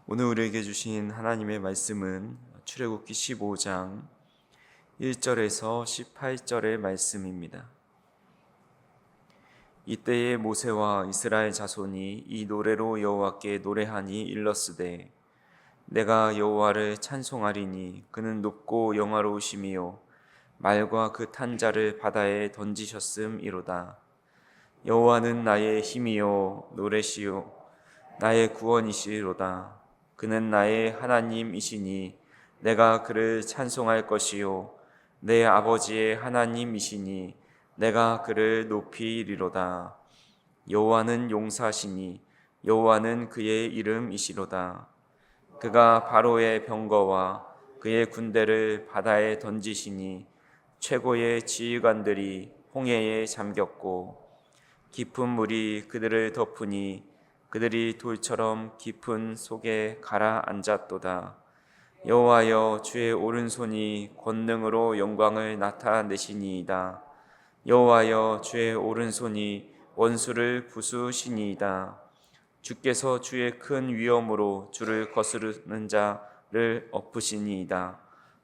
오늘 우리에게 주신 하나님의 말씀은 출애굽기 15장 1절에서 18절의 말씀입니다. 이때에 모세와 이스라엘 자손이 이 노래로 여호와께 노래하니 일렀으되 내가 여호와를 찬송하리니 그는 높고 영화로우심이요 말과 그 탄 자를 바다에 던지셨음이로다. 여호와는 나의 힘이요 노래시요 나의 구원이시로다. 그는 나의 하나님이시니 내가 그를 찬송할 것이요 내 아버지의 하나님이시니 내가 그를 높이리로다. 여호와는 용사시니 여호와는 그의 이름이시로다. 그가 바로의 병거와 그의 군대를 바다에 던지시니 최고의 지휘관들이 홍해에 잠겼고 깊은 물이 그들을 덮으니 그들이 돌처럼 깊은 속에 가라앉았도다. 여호와여 주의 오른손이 권능으로 영광을 나타내시니이다. 여호와여 주의 오른손이 원수를 부수시니이다. 주께서 주의 큰 위엄으로 주를 거스르는 자를 엎으시니이다.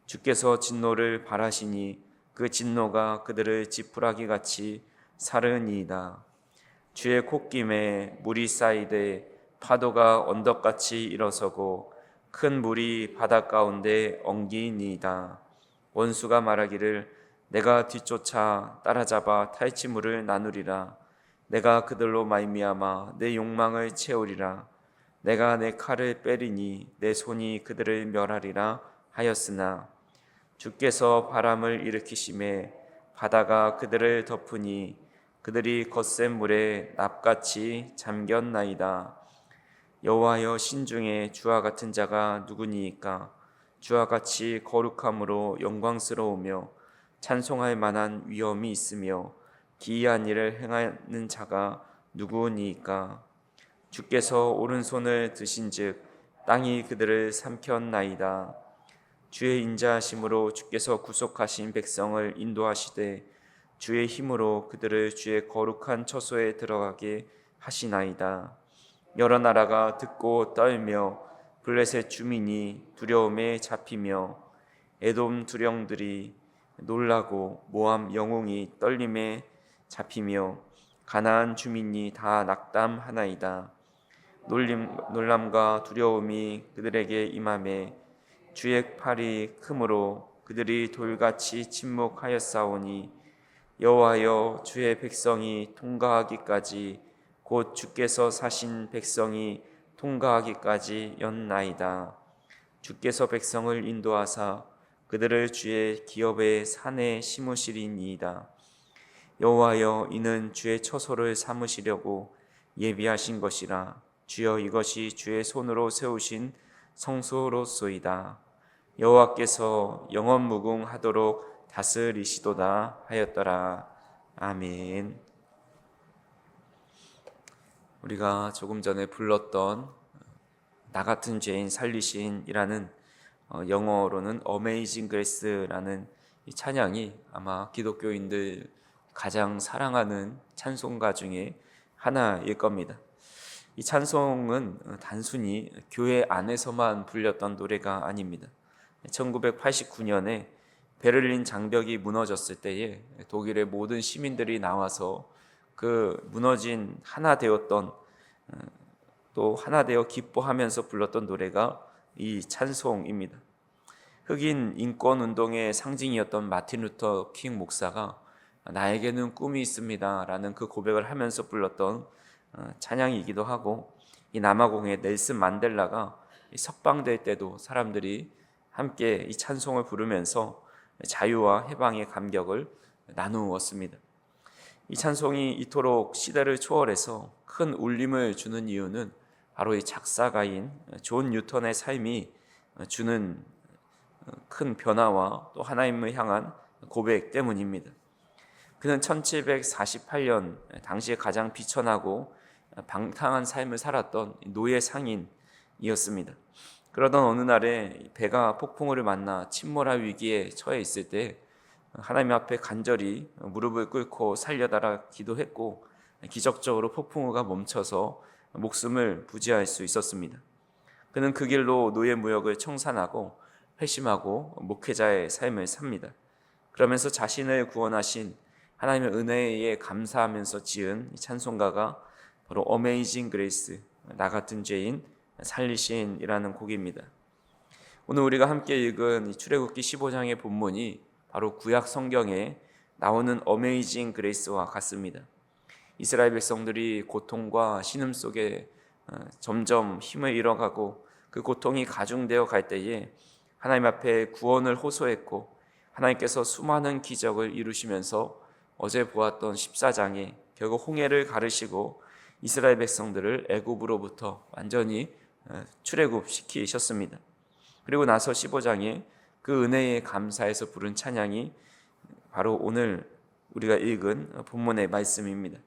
주께서 진노를 발하시니 그 진노가 그들을 지푸라기 같이 사르니이다. 주의 콧김에 물이 쌓이되 파도가 언덕같이 일어서고 큰 물이 바다 가운데 엉기니이다. 원수가 말하기를 내가 뒤쫓아 따라잡아 탈취물을 나누리라. 내가 그들로 말미암아 내 욕망을 채우리라. 내가 내 칼을 빼리니 내 손이 그들을 멸하리라 하였으나 주께서 바람을 일으키심에 바다가 그들을 덮으니 그들이 거센 물에 납같이 잠겼나이다. 여호와여 신중에 주와 같은 자가 누구니이까? 주와 같이 거룩함으로 영광스러우며 찬송할 만한 위엄이 있으며 기이한 일을 행하는 자가 누구니이까? 주께서 오른손을 드신즉 땅이 그들을 삼켰나이다. 주의 인자하심으로 주께서 구속하신 백성을 인도하시되 주의 힘으로 그들을 주의 거룩한 처소에 들어가게 하시나이다. 여러 나라가 듣고 떨며 블레셋 주민이 두려움에 잡히며 에돔 두령들이 놀라고 모압 영웅이 떨림에 잡히며 가나안 주민이 다 낙담하나이다. 놀람과 두려움이 그들에게 임하매 주의 팔이 크므로 그들이 돌같이 침묵하였사오니 여호와여 주의 백성이 통과하기까지 곧 주께서 사신 백성이 통과하기까지 였나이다. 주께서 백성을 인도하사 그들을 주의 기업의 산에 심으시리니이다. 여호와여 이는 주의 처소를 삼으시려고 예비하신 것이라. 주여 이것이 주의 손으로 세우신 성소로소이다. 여호와께서 영원무궁하도록 다스리시도다 하였더라. 아멘. 우리가 조금 전에 불렀던 나 같은 죄인 살리신이라는 영어로는 Amazing Grace라는 이 찬양이 아마 기독교인들 가장 사랑하는 찬송가 중에 하나일 겁니다. 이 찬송은 단순히 교회 안에서만 불렸던 노래가 아닙니다. 1989년에 베를린 장벽이 무너졌을 때에 독일의 모든 시민들이 나와서 그 무너진 하나 되었던 또 하나 되어 기뻐하면서 불렀던 노래가 이 찬송입니다. 흑인 인권운동의 상징이었던 마틴 루터 킹 목사가 나에게는 꿈이 있습니다 라는 그 고백을 하면서 불렀던 찬양이기도 하고, 이 남아공의 넬슨 만델라가 석방될 때도 사람들이 함께 이 찬송을 부르면서 자유와 해방의 감격을 나누었습니다. 이 찬송이 이토록 시대를 초월해서 큰 울림을 주는 이유는 바로 이 작사가인 존 뉴턴의 삶이 주는 큰 변화와 또 하나님을 향한 고백 때문입니다. 그는 1748년 당시에 가장 비천하고 방탕한 삶을 살았던 노예 상인이었습니다. 그러던 어느 날에 배가 폭풍우를 만나 침몰할 위기에 처해 있을 때 하나님 앞에 간절히 무릎을 꿇고 살려달라 기도했고 기적적으로 폭풍우가 멈춰서 목숨을 부지할 수 있었습니다. 그는 그 길로 노예 무역을 청산하고 회심하고 목회자의 삶을 삽니다. 그러면서 자신을 구원하신 하나님의 은혜에 감사하면서 지은 이 찬송가가 바로 Amazing Grace, 나 같은 죄인 살리신이라는 곡입니다. 오늘 우리가 함께 읽은 이 출애굽기 15장의 본문이 바로 구약 성경에 나오는 Amazing Grace와 같습니다. 이스라엘 백성들이 고통과 신음 속에 점점 힘을 잃어가고 그 고통이 가중되어 갈 때에 하나님 앞에 구원을 호소했고 하나님께서 수많은 기적을 이루시면서 어제 보았던 14장에 결국 홍해를 가르시고 이스라엘 백성들을 애굽으로부터 완전히 출애굽시키셨습니다. 그리고 나서 15장에 그 은혜에 감사해서 부른 찬양이 바로 오늘 우리가 읽은 본문의 말씀입니다.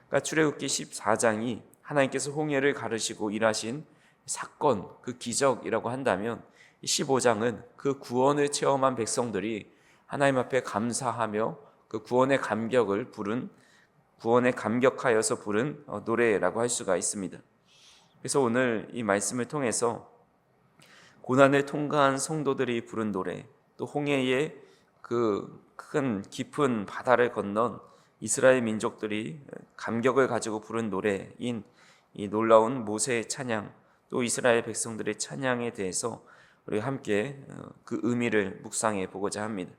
그러니까 출애굽기 14장이 하나님께서 홍해를 가르시고 일하신 사건, 그 기적이라고 한다면 15장은 그 구원을 체험한 백성들이 하나님 앞에 감사하며 그 구원의 감격을 부른, 구원에 감격하여서 부른 노래라고 할 수가 있습니다. 그래서 오늘 이 말씀을 통해서 고난을 통과한 성도들이 부른 노래, 또 홍해의 그 큰 깊은 바다를 건넌 이스라엘 민족들이 감격을 가지고 부른 노래인 이 놀라운 모세의 찬양, 또 이스라엘 백성들의 찬양에 대해서 우리 함께 그 의미를 묵상해 보고자 합니다.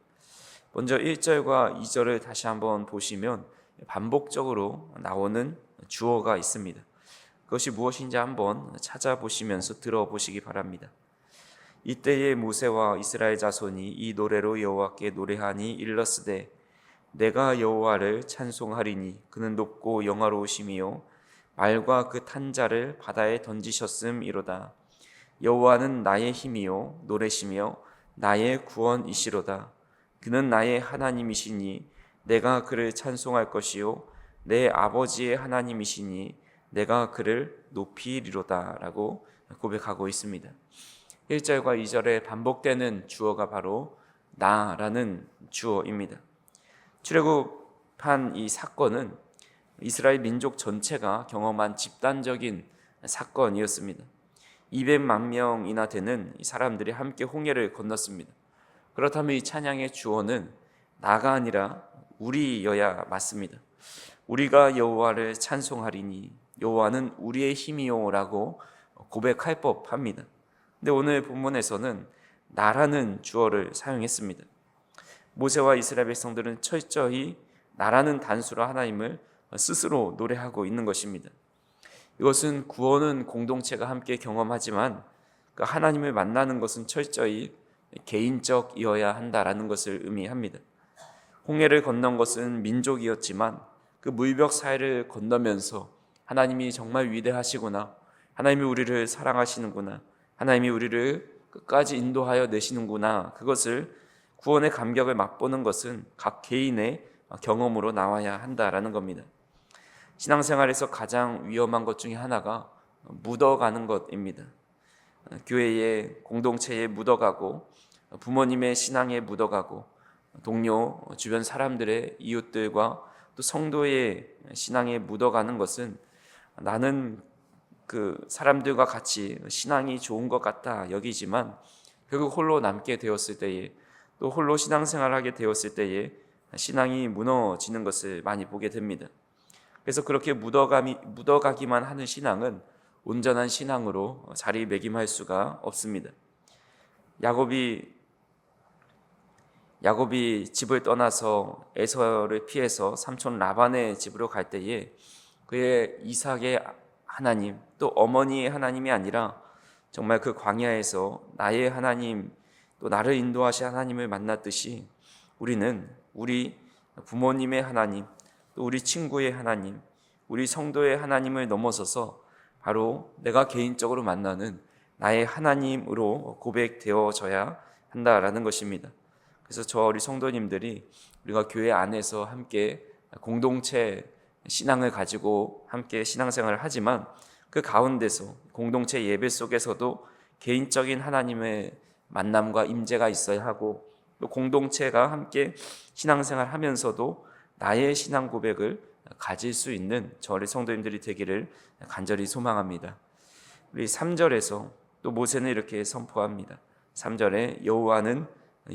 먼저 1절과 2절을 다시 한번 보시면 반복적으로 나오는 주어가 있습니다. 그것이 무엇인지 한번 찾아보시면서 들어보시기 바랍니다. 이때에 모세와 이스라엘 자손이 이 노래로 여호와께 노래하니 일러스되 내가 여호와를 찬송하리니 그는 높고 영화로우심이요 말과 그 탄자를 바다에 던지셨음이로다. 여호와는 나의 힘이요 노래시며 나의 구원이시로다. 그는 나의 하나님이시니 내가 그를 찬송할 것이요 내 아버지의 하나님이시니 내가 그를 높이리로다 라고 고백하고 있습니다. 1절과 2절에 반복되는 주어가 바로 나라는 주어입니다. 출애굽한 이 사건은 이스라엘 민족 전체가 경험한 집단적인 사건이었습니다. 200만 명이나 되는 사람들이 함께 홍해를 건넜습니다. 그렇다면 이 찬양의 주어는 나가 아니라 우리여야 맞습니다. 우리가 여호와를 찬송하리니 여호와는 우리의 힘이요라고 고백할 법합니다. 근데 오늘 본문에서는 나라는 주어를 사용했습니다. 모세와 이스라엘 백성들은 철저히 나라는 단수로 하나님을 스스로 노래하고 있는 것입니다. 이것은 구원은 공동체가 함께 경험하지만 그 하나님을 만나는 것은 철저히 개인적이어야 한다라는 것을 의미합니다. 홍해를 건넌 것은 민족이었지만 그 물벽 사이를 건너면서 하나님이 정말 위대하시구나, 하나님이 우리를 사랑하시는구나, 하나님이 우리를 끝까지 인도하여 내시는구나, 그것을 구원의 감격을 맛보는 것은 각 개인의 경험으로 나와야 한다라는 겁니다. 신앙생활에서 가장 위험한 것 중에 하나가 묻어가는 것입니다. 교회의 공동체에 묻어가고 부모님의 신앙에 묻어가고 동료, 주변 사람들의 이웃들과 또 성도의 신앙에 묻어가는 것은 나는 그 사람들과 같이 신앙이 좋은 것 같다 여기지만 결국 홀로 남게 되었을 때에 또 홀로 신앙생활하게 되었을 때에 신앙이 무너지는 것을 많이 보게 됩니다. 그래서 그렇게 묻어가기만 하는 신앙은 온전한 신앙으로 자리매김할 수가 없습니다. 야곱이 집을 떠나서 에서를 피해서 삼촌 라반의 집으로 갈 때에 그의 이삭의 하나님, 또 어머니의 하나님이 아니라 정말 그 광야에서 나의 하나님, 또 나를 인도하신 하나님을 만났듯이 우리는 우리 부모님의 하나님, 또 우리 친구의 하나님, 우리 성도의 하나님을 넘어서서 바로 내가 개인적으로 만나는 나의 하나님으로 고백되어져야 한다라는 것입니다. 그래서 우리 성도님들이 우리가 교회 안에서 함께 공동체 신앙을 가지고 함께 신앙생활을 하지만 그 가운데서 공동체 예배 속에서도 개인적인 하나님의 만남과 임재가 있어야 하고 또 공동체가 함께 신앙생활 하면서도 나의 신앙 고백을 가질 수 있는 우리 성도님들이 되기를 간절히 소망합니다. 우리 3절에서 또 모세는 이렇게 선포합니다. 3절에 여호와는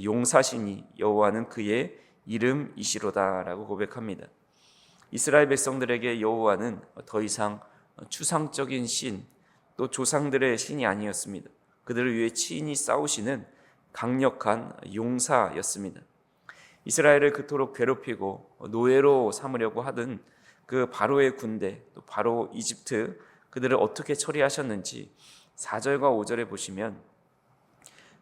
용사시니 여호와는 그의 이름이시로다라고 고백합니다. 이스라엘 백성들에게 여호와는 더 이상 추상적인 신, 또 조상들의 신이 아니었습니다. 그들을 위해 친히 싸우시는 강력한 용사였습니다. 이스라엘을 그토록 괴롭히고 노예로 삼으려고 하던 그 바로의 군대, 또 바로 이집트, 그들을 어떻게 처리하셨는지 4절과 5절에 보시면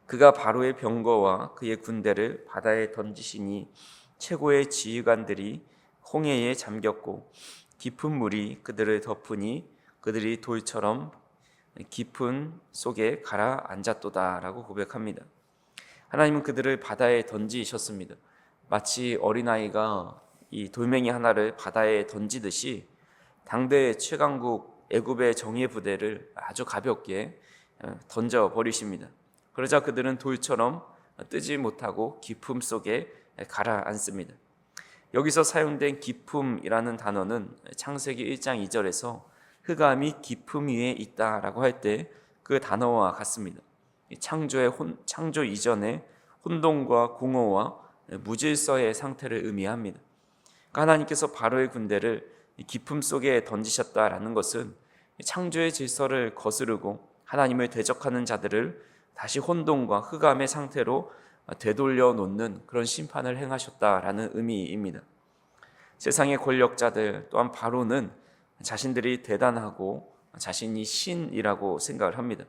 그가 바로의 병거와 그의 군대를 바다에 던지시니 최고의 지휘관들이 홍해에 잠겼고 깊은 물이 그들을 덮으니 그들이 돌처럼 깊은 속에 가라앉았도다라고 고백합니다. 하나님은 그들을 바다에 던지셨습니다. 마치 어린아이가 이 돌멩이 하나를 바다에 던지듯이 당대 최강국 애굽의 정예 부대를 아주 가볍게 던져버리십니다. 그러자 그들은 돌처럼 뜨지 못하고 깊음 속에 가라앉습니다. 여기서 사용된 깊음이라는 단어는 창세기 1장 2절에서 흑암이 깊음 위에 있다라고 할 때 그 단어와 같습니다. 창조 이전의 혼돈과 공허와 무질서의 상태를 의미합니다. 하나님께서 바로의 군대를 깊음 속에 던지셨다라는 것은 창조의 질서를 거스르고 하나님을 대적하는 자들을 다시 혼돈과 흑암의 상태로 되돌려 놓는 그런 심판을 행하셨다라는 의미입니다. 세상의 권력자들 또한 바로는 자신들이 대단하고 자신이 신이라고 생각을 합니다.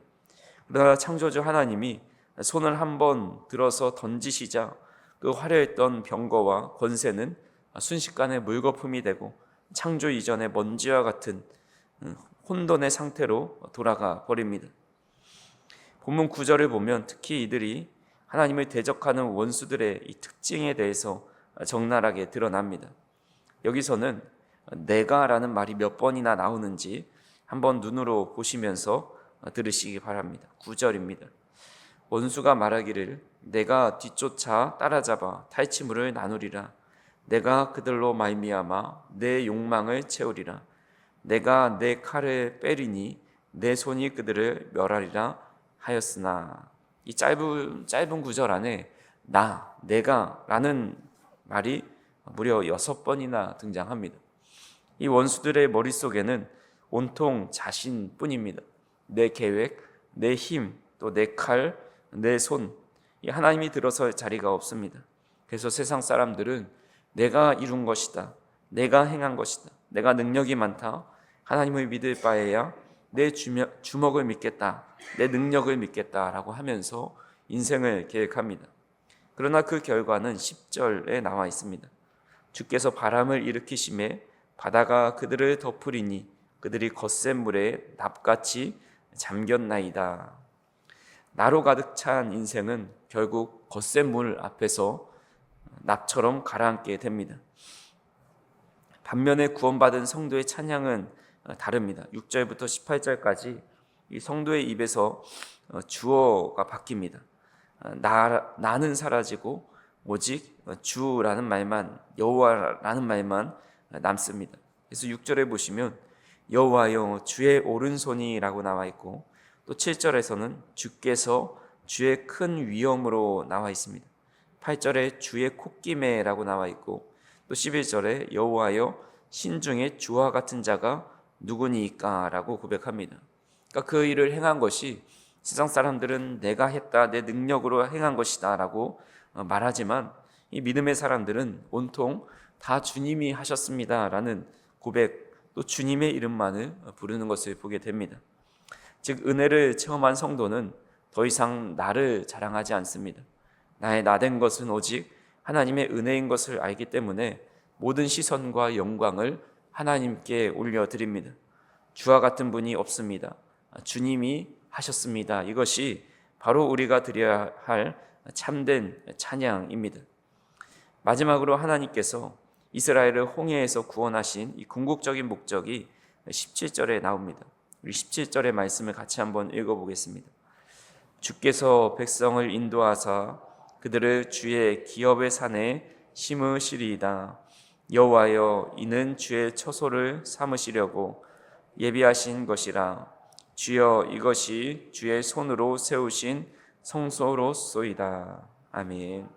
그러나 창조주 하나님이 손을 한번 들어서 던지시자 그 화려했던 병거와 권세는 순식간에 물거품이 되고 창조 이전의 먼지와 같은 혼돈의 상태로 돌아가 버립니다. 본문 9절을 보면 특히 이들이 하나님을 대적하는 원수들의 이 특징에 대해서 적나라하게 드러납니다. 여기서는 내가라는 말이 몇 번이나 나오는지 한번 눈으로 보시면서 들으시기 바랍니다. 9절입니다. 원수가 말하기를 내가 뒤쫓아 따라잡아 탈취물을 나누리라. 내가 그들로 말미암아 내 욕망을 채우리라. 내가 내 칼을 빼리니 내 손이 그들을 멸하리라 하였으나. 이 짧은 구절 안에 내가 라는 말이 무려 6번이나 등장합니다. 이 원수들의 머릿속에는 온통 자신뿐입니다. 내 계획, 내 힘, 또 내 칼, 내 손, 이 하나님이 들어설 자리가 없습니다. 그래서 세상 사람들은 내가 이룬 것이다, 내가 행한 것이다, 내가 능력이 많다, 하나님을 믿을 바에야 내 주먹을 믿겠다, 내 능력을 믿겠다라고 하면서 인생을 계획합니다. 그러나 그 결과는 10절에 나와 있습니다. 주께서 바람을 일으키심에 바다가 그들을 덮으리니 그들이 거센 물에 납같이 잠겼나이다. 나로 가득 찬 인생은 결국 거센 물 앞에서 납처럼 가라앉게 됩니다. 반면에 구원받은 성도의 찬양은 다릅니다. 6절부터 18절까지 이 성도의 입에서 주어가 바뀝니다. 나는 사라지고 오직 주라는 말만, 여호와라는 말만 남습니다. 그래서 6절에 보시면 여호와여 주의 오른손이라고 나와 있고, 또 7절에서는 주께서 주의 큰 위엄으로 나와 있습니다. 8절에 주의 콧김에라고 나와 있고, 또 11절에 여호와여 신중에 주와 같은 자가 누구니까 라고 고백합니다. 그러니까 그 일을 행한 것이 세상 사람들은 내가 했다, 내 능력으로 행한 것이다 라고 말하지만, 이 믿음의 사람들은 온통 다 주님이 하셨습니다 라는 고백, 또 주님의 이름만을 부르는 것을 보게 됩니다. 즉 은혜를 체험한 성도는 더 이상 나를 자랑하지 않습니다. 나의 나된 것은 오직 하나님의 은혜인 것을 알기 때문에 모든 시선과 영광을 하나님께 올려드립니다. 주와 같은 분이 없습니다. 주님이 하셨습니다. 이것이 바로 우리가 드려야 할 참된 찬양입니다. 마지막으로 하나님께서 이스라엘을 홍해에서 구원하신 이 궁극적인 목적이 17절에 나옵니다. 우리 17절의 말씀을 같이 한번 읽어보겠습니다. 주께서 백성을 인도하사 그들을 주의 기업의 산에 심으시리이다. 여호와여 이는 주의 처소를 삼으시려고 예비하신 것이라. 주여 이것이 주의 손으로 세우신 성소로소이다. 아멘.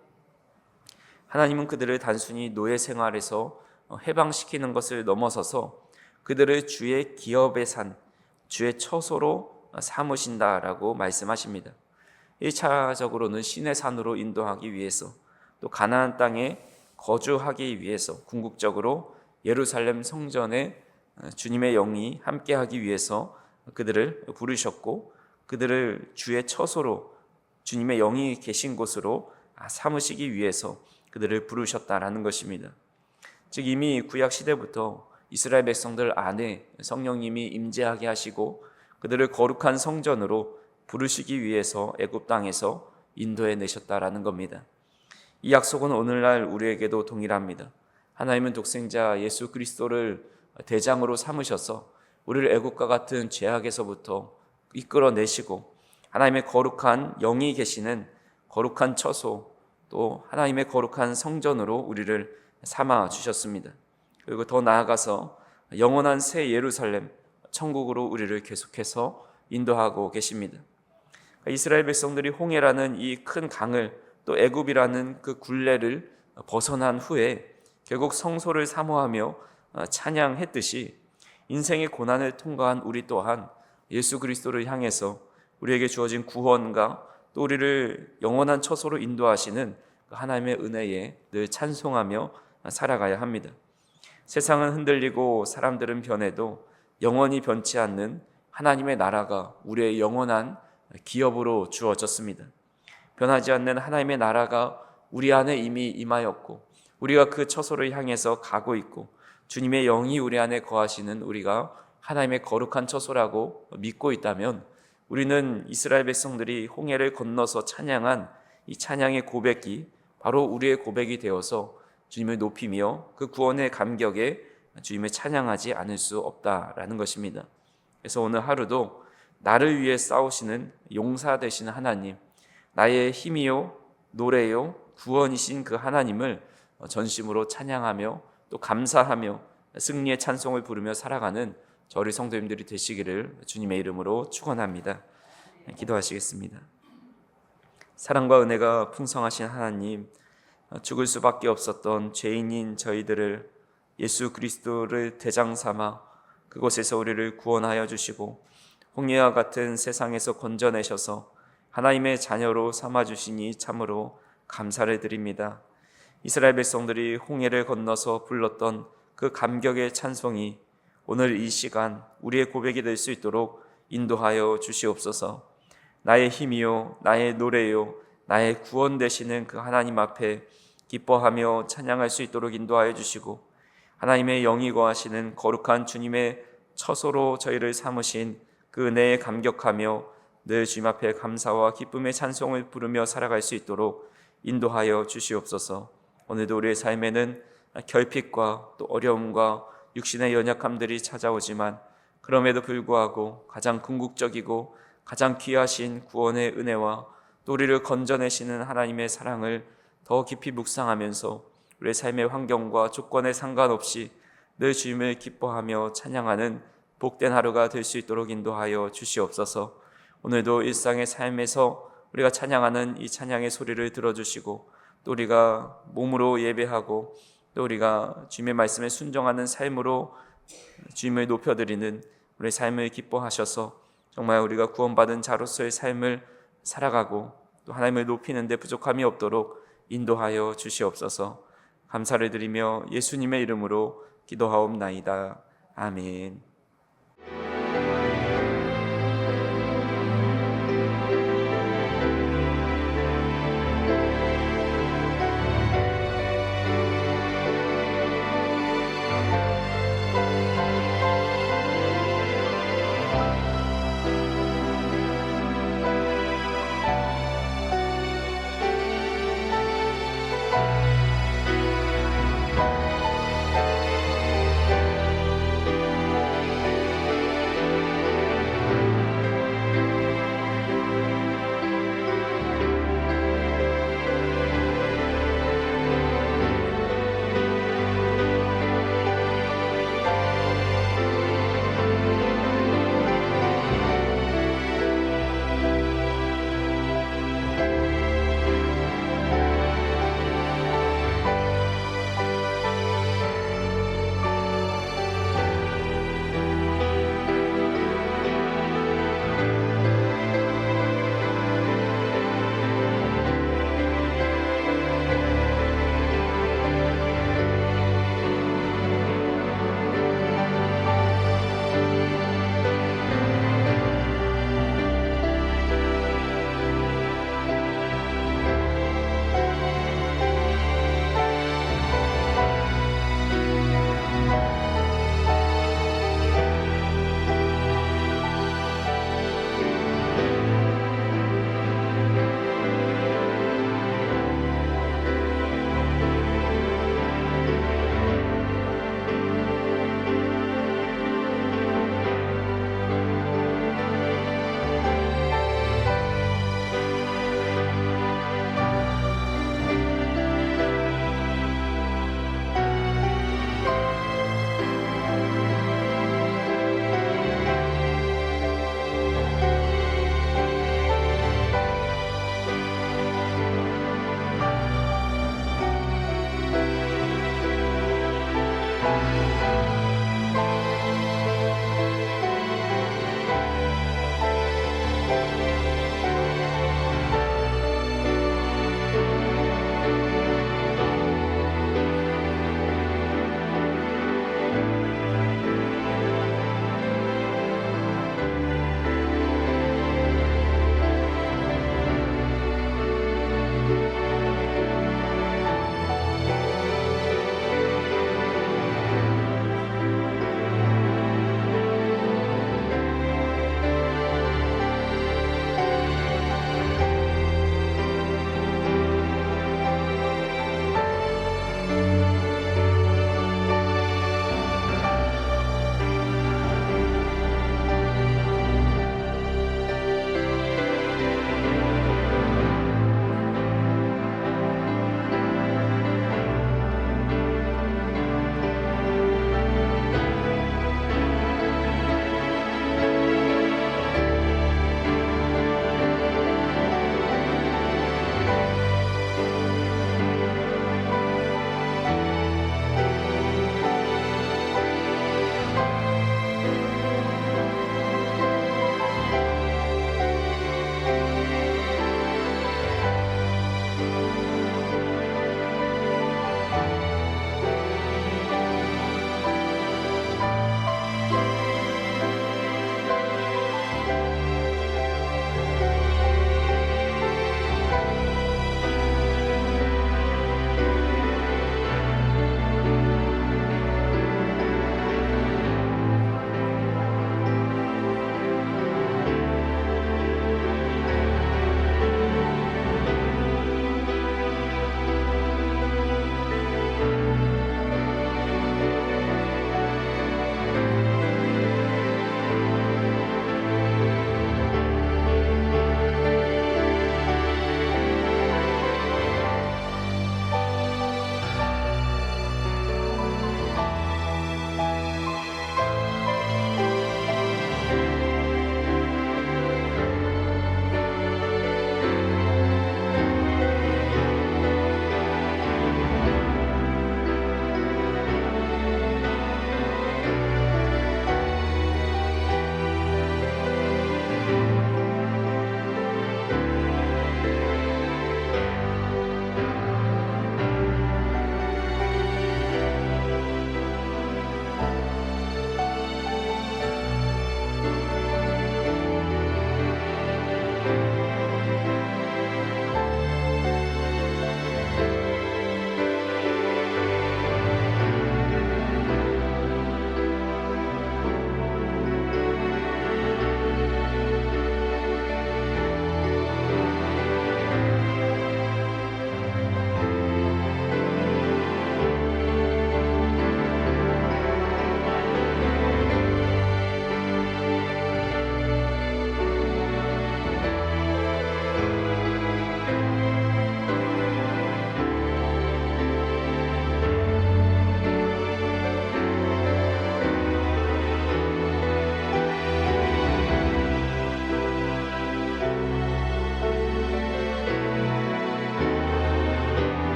하나님은 그들을 단순히 노예 생활에서 해방시키는 것을 넘어서서 그들을 주의 기업의 산, 주의 처소로 삼으신다라고 말씀하십니다. 1차적으로는 신의 산으로 인도하기 위해서, 또 가나안 땅에 거주하기 위해서, 궁극적으로 예루살렘 성전에 주님의 영이 함께하기 위해서 그들을 부르셨고, 그들을 주의 처소로, 주님의 영이 계신 곳으로 삼으시기 위해서 그들을 부르셨다라는 것입니다. 즉 이미 구약 시대부터 이스라엘 백성들 안에 성령님이 임재하게 하시고 그들을 거룩한 성전으로 부르시기 위해서 애굽 땅에서 인도해 내셨다라는 겁니다. 이 약속은 오늘날 우리에게도 동일합니다. 하나님은 독생자 예수 그리스도를 대장으로 삼으셔서 우리를 애굽과 같은 죄악에서부터 이끌어내시고 하나님의 거룩한 영이 계시는 거룩한 처소, 또 하나님의 거룩한 성전으로 우리를 삼아 주셨습니다. 그리고 더 나아가서 영원한 새 예루살렘, 천국으로 우리를 계속해서 인도하고 계십니다. 이스라엘 백성들이 홍해라는 이 큰 강을, 또 애굽이라는 그 굴레를 벗어난 후에 결국 성소를 사모하며 찬양했듯이 인생의 고난을 통과한 우리 또한 예수 그리스도를 향해서 우리에게 주어진 구원과 또 우리를 영원한 처소로 인도하시는 하나님의 은혜에 늘 찬송하며 살아가야 합니다. 세상은 흔들리고 사람들은 변해도 영원히 변치 않는 하나님의 나라가 우리의 영원한 기업으로 주어졌습니다. 변하지 않는 하나님의 나라가 우리 안에 이미 임하였고 우리가 그 처소를 향해서 가고 있고 주님의 영이 우리 안에 거하시는 우리가 하나님의 거룩한 처소라고 믿고 있다면 우리는 이스라엘 백성들이 홍해를 건너서 찬양한 이 찬양의 고백이 바로 우리의 고백이 되어서 주님을 높이며 그 구원의 감격에 주님을 찬양하지 않을 수 없다라는 것입니다. 그래서 오늘 하루도 나를 위해 싸우시는 용사 되시는 하나님, 나의 힘이요 노래요 구원이신 그 하나님을 전심으로 찬양하며 또 감사하며 승리의 찬송을 부르며 살아가는 저희 성도님들이 되시기를 주님의 이름으로 축원합니다. 기도하시겠습니다. 사랑과 은혜가 풍성하신 하나님, 죽을 수밖에 없었던 죄인인 저희들을 예수 그리스도를 대장 삼아 그곳에서 우리를 구원하여 주시고 홍해와 같은 세상에서 건져내셔서 하나님의 자녀로 삼아주시니 참으로 감사를 드립니다. 이스라엘 백성들이 홍해를 건너서 불렀던 그 감격의 찬송이 오늘 이 시간 우리의 고백이 될 수 있도록 인도하여 주시옵소서. 나의 힘이요 나의 노래요 나의 구원 되시는 그 하나님 앞에 기뻐하며 찬양할 수 있도록 인도하여 주시고 하나님의 영이 거하시는 거룩한 주님의 처소로 저희를 삼으신 그 은혜에 감격하며 늘 주님 앞에 감사와 기쁨의 찬송을 부르며 살아갈 수 있도록 인도하여 주시옵소서. 오늘도 우리의 삶에는 결핍과 또 어려움과 육신의 연약함들이 찾아오지만 그럼에도 불구하고 가장 궁극적이고 가장 귀하신 구원의 은혜와 또 우리를 건져내시는 하나님의 사랑을 더 깊이 묵상하면서 우리의 삶의 환경과 조건에 상관없이 늘 주님을 기뻐하며 찬양하는 복된 하루가 될 수 있도록 인도하여 주시옵소서. 오늘도 일상의 삶에서 우리가 찬양하는 이 찬양의 소리를 들어주시고 또 우리가 몸으로 예배하고 또 우리가 주님의 말씀에 순종하는 삶으로 주님을 높여드리는 우리의 삶을 기뻐하셔서 정말 우리가 구원받은 자로서의 삶을 살아가고 또 하나님을 높이는 데 부족함이 없도록 인도하여 주시옵소서. 감사를 드리며 예수님의 이름으로 기도하옵나이다. 아멘.